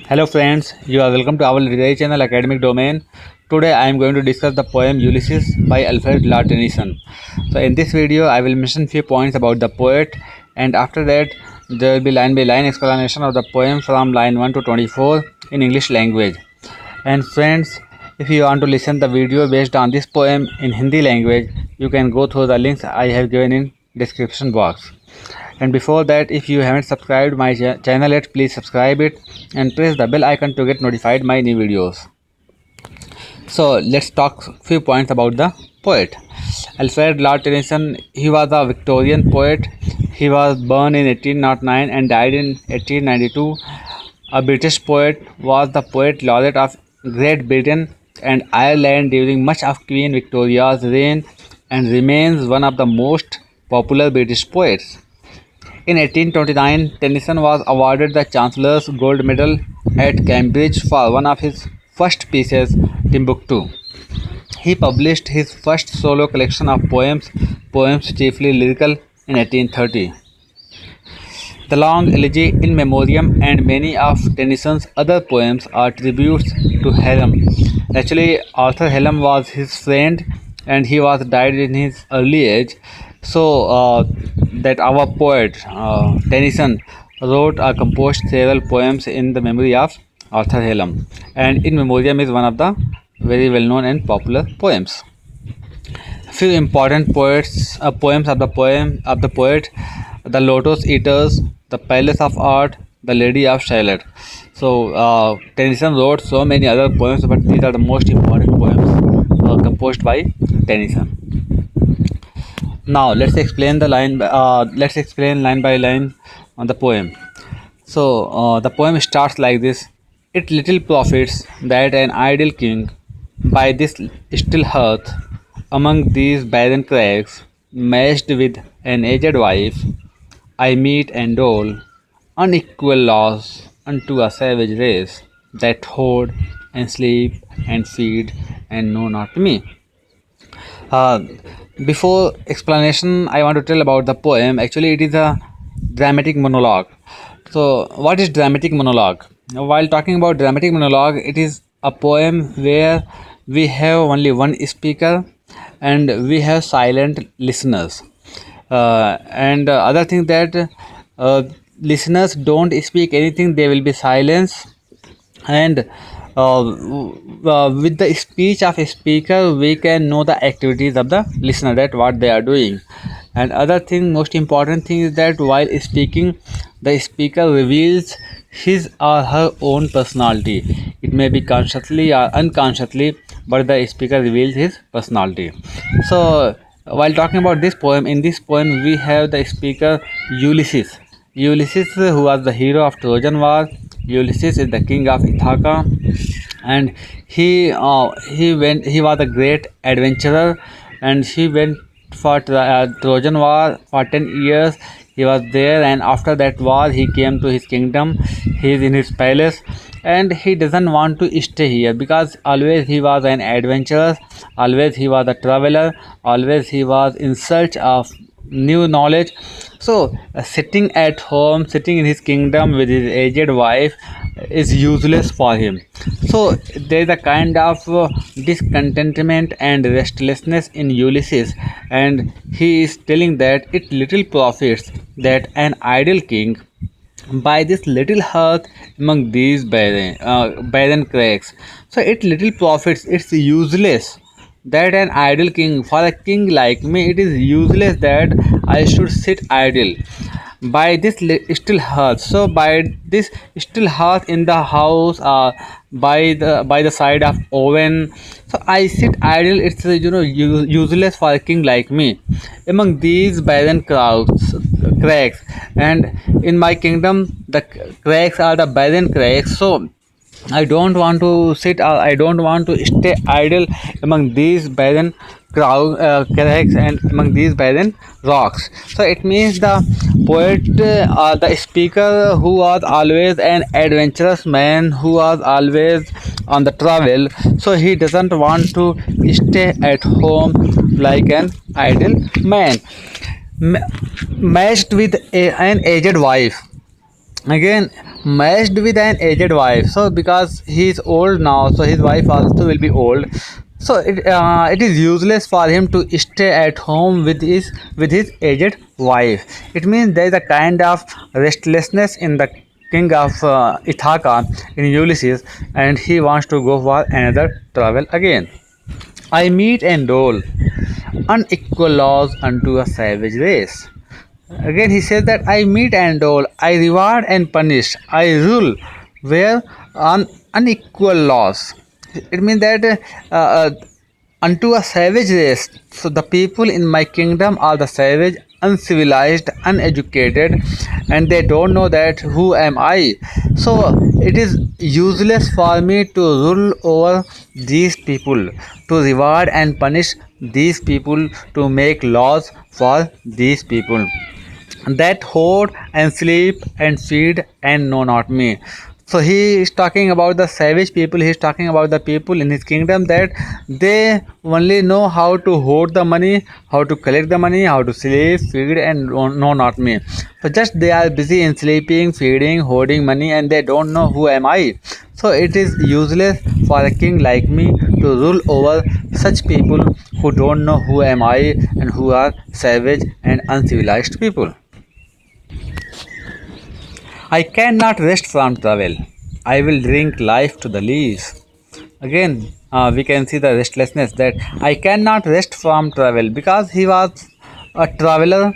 Hello friends, you are welcome to our literary channel Academic Domain. Today I am going to discuss the poem Ulysses by Alfred Tennyson. So in this video I will mention few points about the poet, and after that there will be line by line explanation of the poem from line 1 to 24 in English language. And friends, if you want to listen the video based on this poem in Hindi language, you can go through the links I have given in description box. And before that, if you haven't subscribed my channel yet, please subscribe it and press the bell icon to get notified my new videos. So let's talk few points about the poet. Alfred Lord Tennyson, he was a Victorian poet. He was born in 1809 and died in 1892. A British poet, was the poet laureate of Great Britain and Ireland during much of Queen Victoria's reign, and remains one of the most popular British poets. In 1829, Tennyson was awarded the Chancellor's Gold Medal at Cambridge for one of his first pieces, Timbuktu. He published his first solo collection of poems chiefly lyrical, in 1830. The long elegy in memoriam and many of Tennyson's other poems are tributes to Hallam. Actually, Arthur Hallam was his friend, and he was died in his early age. So that our poet Tennyson wrote or composed several poems in the memory of Arthur Hallam, and in memoriam is one of the very well known and popular poems. Few important poems of the poet: the Lotus Eaters, the Palace of Art, the Lady of Shalott. So Tennyson wrote so many other poems, but these are the most important poems composed by Tennyson. Now let's explain the line. Let's explain line by line on the poem. So the poem starts like this: It little profits that an idle king, by this still hearth, among these barren crags, matched with an aged wife, I meet and dole unequal loss unto a savage race that hoard and sleep and feed and know not me. Uh, Before explanation, I want to tell about the poem. Actually, it is a dramatic monologue. So, what is dramatic monologue? Now, while talking about dramatic monologue, it is a poem where we have only one speaker and we have silent listeners. And other thing that listeners don't speak anything; they will be silence, and with the speech of a speaker we can know the activities of the listener, that what they are doing. And other thing, most important thing, is that while speaking the speaker reveals his or her own personality. It may be consciously or unconsciously, but the speaker reveals his personality. So while talking about this poem, in this poem we have the speaker Ulysses. Ulysses, who was the hero of Trojan War. Ulysses is the king of Ithaca, and he was a great adventurer, and he went for Trojan War for 10 years. He was there, and after that war, he came to his kingdom. He is in his palace, and he doesn't want to stay here because always he was an adventurer, always he was a traveler, always he was in search of new knowledge. So sitting at home, sitting in his kingdom with his aged wife is useless for him. So there is a kind of discontentment and restlessness in Ulysses, and he is telling that it little profits that an idle king, by this little hearth among these barren crags. So it little profits, it's useless that an idle king, for a king like me, it is useless that I should sit idle by this still hearth. So by this still hearth in the house, by the side of oven, so I sit idle. It's useless for a king like me among these barren cracks, and in my kingdom the cracks are the barren cracks. So I don't want to sit, or I don't want to stay idle among these barren cracks and among these barren rocks. So it means the poet, or the speaker, who was always an adventurous man, who was always on the travel. So he doesn't want to stay at home like an idle man, matched with an aged wife. Again, matched with an aged wife. So because he is old now, so his wife also will be old. So it is useless for him to stay at home with his aged wife. It means there is a kind of restlessness in the king of Ithaca in Ulysses, and he wants to go for another travel again. I meet and dole unequal laws unto a savage race. Again, he says that I meet and dole, I reward and punish, I rule where on unequal laws. It means that unto a savage race. So the people in my kingdom are the savage, uncivilized, uneducated, and they don't know that who am I. So it is useless for me to rule over these people, to reward and punish these people, to make laws for these people that hoard and sleep and feed and know not me. So he is talking about the savage people. He is talking about the people in his kingdom that they only know how to hoard the money, how to collect the money, how to sleep, feed, and know not me. So just they are busy in sleeping, feeding, hoarding money, and they don't know who am I. So it is useless for a king like me to rule over such people who don't know who am I and who are savage and uncivilized people. I cannot rest from travel. I will drink life to the lees. Again, we can see the restlessness that I cannot rest from travel because he was a traveler.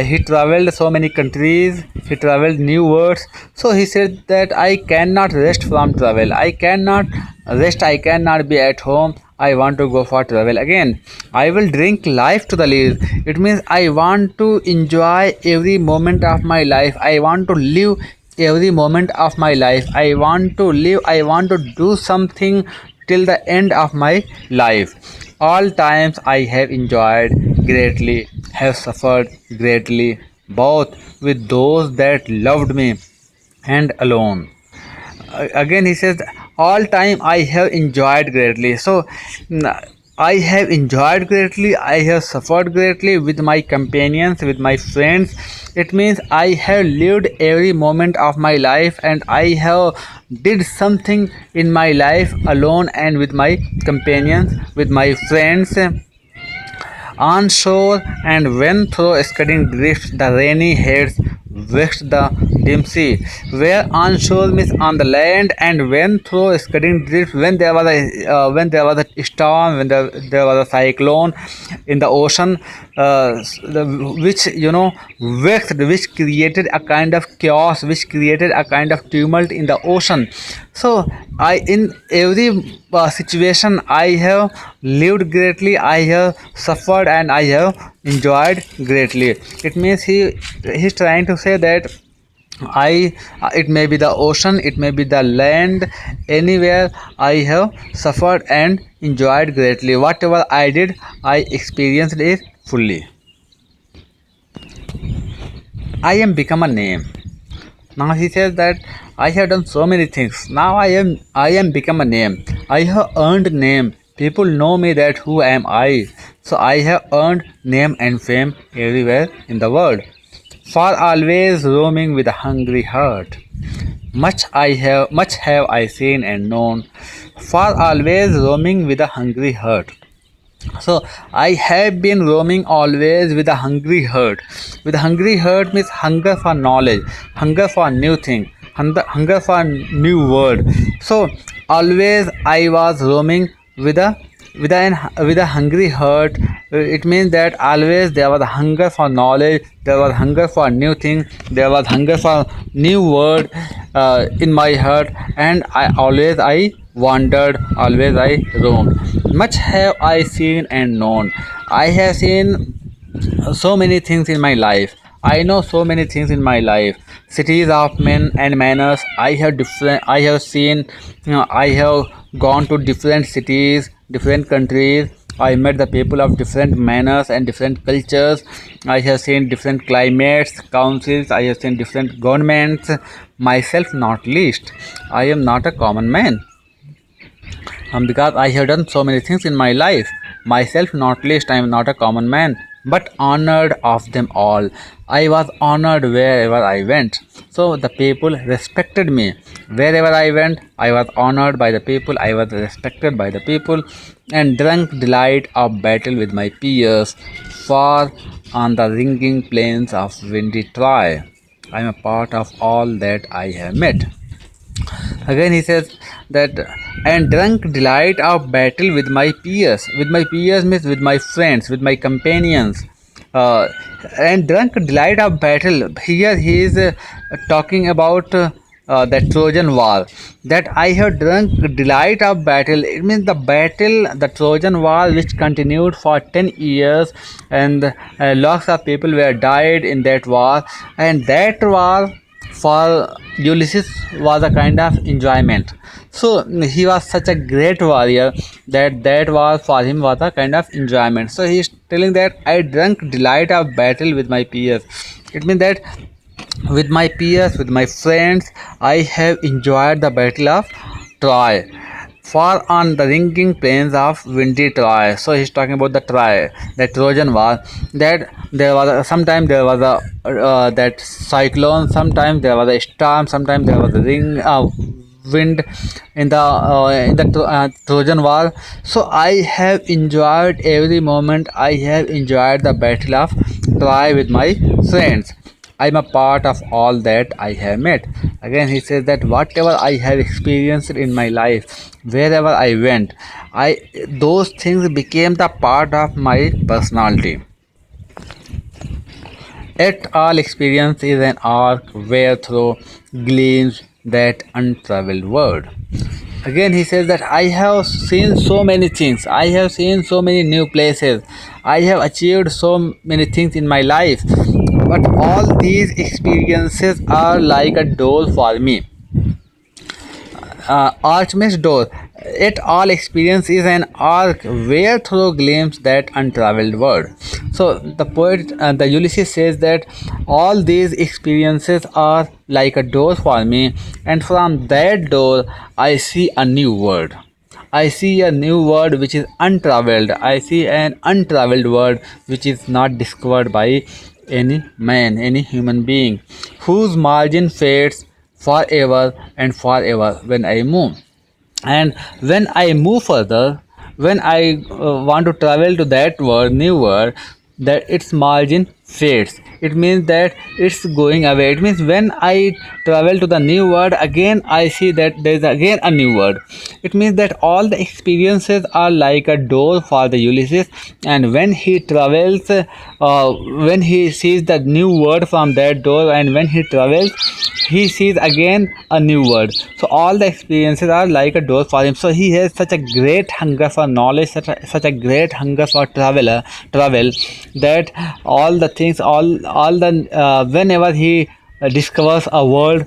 He traveled so many countries. He traveled new words. So he said that I cannot rest from travel. I cannot rest. I cannot be at home. I want to go for travel again. I will drink life to the least. It means I want to enjoy every moment of my life. I want to live every moment of my life. I want to live. I want to do something till the end of my life. All times I have enjoyed greatly, have suffered greatly, both with those that loved me and alone. Again he says all time I have enjoyed greatly. So I have enjoyed greatly, I have suffered greatly with my companions, with my friends. It means I have lived every moment of my life, and I have did something in my life alone and with my companions, with my friends on shore, and when through scudding drifts the rainy heads vexed the dim sea. Where on shore means on the land, and when through scudding drifts, when there was a storm, when there was a cyclone in the ocean, which vexed, which created a kind of chaos, which created a kind of tumult in the ocean. So I in every situation I have lived greatly, I have suffered, and I have enjoyed greatly. It means he's trying to say that I it may be the ocean, it may be the land, anywhere I have suffered and enjoyed greatly. Whatever I did, I experienced it fully. I am become a name. Now he says that I have done so many things. Now I am become a name. I have earned name. People know me that who am I. So I have earned name and fame everywhere in the world. For always roaming with a hungry heart. Much have I seen and known. For always roaming with a hungry heart. So I have been roaming always with a hungry heart. With a hungry heart means hunger for knowledge, hunger for new thing, hunger for new word. So always I was roaming with a with a hungry heart. It means that always there was a hunger for knowledge, there was hunger for new thing, there was hunger for new word in my heart, and I wandered, always I roamed. Much have I seen and known. I have seen so many things in my life. I know so many things in my life. Cities of men and manners. I have seen. I have gone to different cities, different countries. I met the people of different manners and different cultures. I have seen different climates, councils. I have seen different governments. Myself not least. I am not a common man, because I have done so many things in my life. Myself not least, I am not a common man, but honored of them all. I was honored wherever I went. So the people respected me. Wherever I went, I was honored by the people, I was respected by the people, and drank delight of battle with my peers, far on the ringing plains of windy Troy. I am a part of all that I have met. Again, he says that, and drunk delight of battle with my peers. With my peers means with my friends, with my companions. Uh, and drunk delight of battle. Here he is talking about the Trojan War. That I have drunk delight of battle. It means the battle, the Trojan War, which continued for 10 years, and lots of people were died in that war. And that war for Ulysses was a kind of enjoyment. So he was such a great warrior that that was for him was a kind of enjoyment. So he is telling that I drank delight of battle with my peers. It means that with my peers, with my friends, I have enjoyed the battle of Troy. Far on the ringing plains of windy Troy. So he's talking about the Troy, the Trojan War. That there was sometimes there was a that cyclone, sometimes there was a storm, sometimes there was a wind in the Trojan War. So I have enjoyed every moment. I have enjoyed the battle of Troy with my friends. I am a part of all that I have met. Again, he says that whatever I have experienced in my life, wherever I went, I those things became the part of my personality. Yet all experience is an arc where through gleams that untraveled world. Again, he says that I have seen so many things, I have seen so many new places, I have achieved so many things in my life, but all these experiences are like a door for me. Archmage door. It all experience is an arc where through glimpse that untraveled world. So the poet, the Ulysses says that all these experiences are like a door for me, and from that door I see a new world. I see a new world which is untraveled. I see an untraveled world which is not discovered by any man, any human being, whose margin fades forever and forever when I move. And when I move further, when I want to travel to that world, new world, that its margin fades. It means that it's going away. It means when I travel to the new world, again I see that there is again a new world. It means that all the experiences are like a door for the Ulysses, and when he travels, when he sees the new world from that door, and when he travels, he sees again a new world. So all the experiences are like a door for him. So he has such a great hunger for knowledge, such a great hunger for travel, that all the things, all the whenever he discovers a world,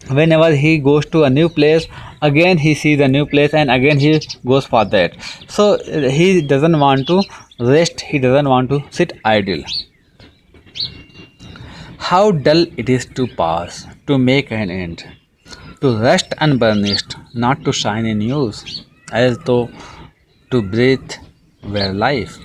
whenever he goes to a new place, again he sees a new place, and again he goes for that. So he doesn't want to rest, he doesn't want to sit idle. How dull it is to pass, to make an end, to rest unburnished, not to shine in use, as though to breathe were life.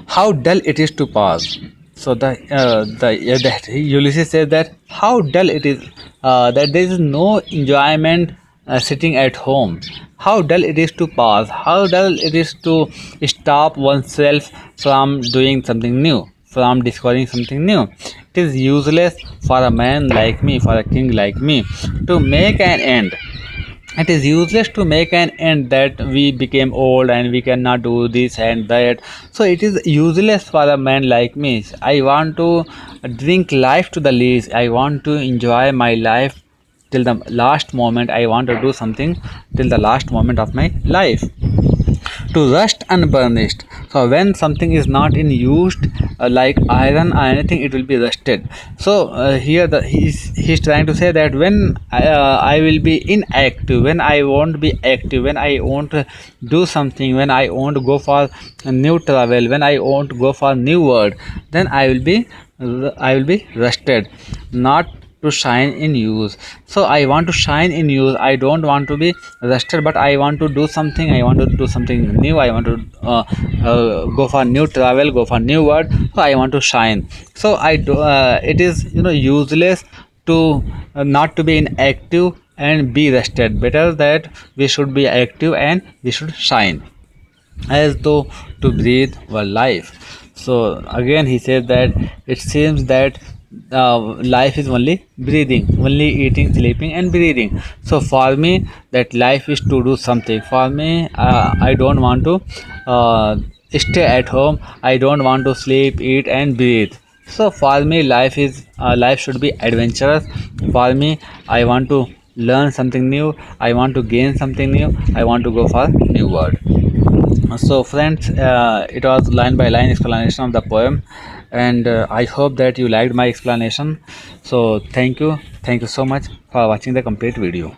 How dull it is to pass. So that Ulysses says that how dull it is, that there is no enjoyment sitting at home. How dull it is to pass. How dull it is to stop oneself from doing something new, from discovering something new. It is useless for a man like me, for a king like me, to make an end. It is useless to make an end that we became old and we cannot do this and that. So it is useless for a man like me. I want to drink life to the least. I want to enjoy my life till the last moment. I want to do something till the last moment of my life, to rust unburnished. So when something is not in used, like iron or anything, it will be rusted. So here he's trying to say that when I will be inactive, when I won't be active, when I won't do something, when I won't go for a new travel, when I won't go for new world, then I will be rusted, not to shine in use. So I want to shine in use. I don't want to be rusted, but I want to do something. I want to do something new. I want to go for new travel, go for new word. So I want to shine. So I do, it is useless to not to be inactive and be rested. Better that we should be active and we should shine, as though to breathe were life. So again he said that it seems that life is only breathing, only eating, sleeping and breathing. So for me that life is to do something. For me, I don't want to stay at home. I don't want to sleep, eat and breathe. So for me life should be adventurous. For me, I want to learn something new, I want to gain something new, I want to go for new word. So friends, it was line by line explanation of the poem, and I hope that you liked my explanation. So thank you so much for watching the complete video.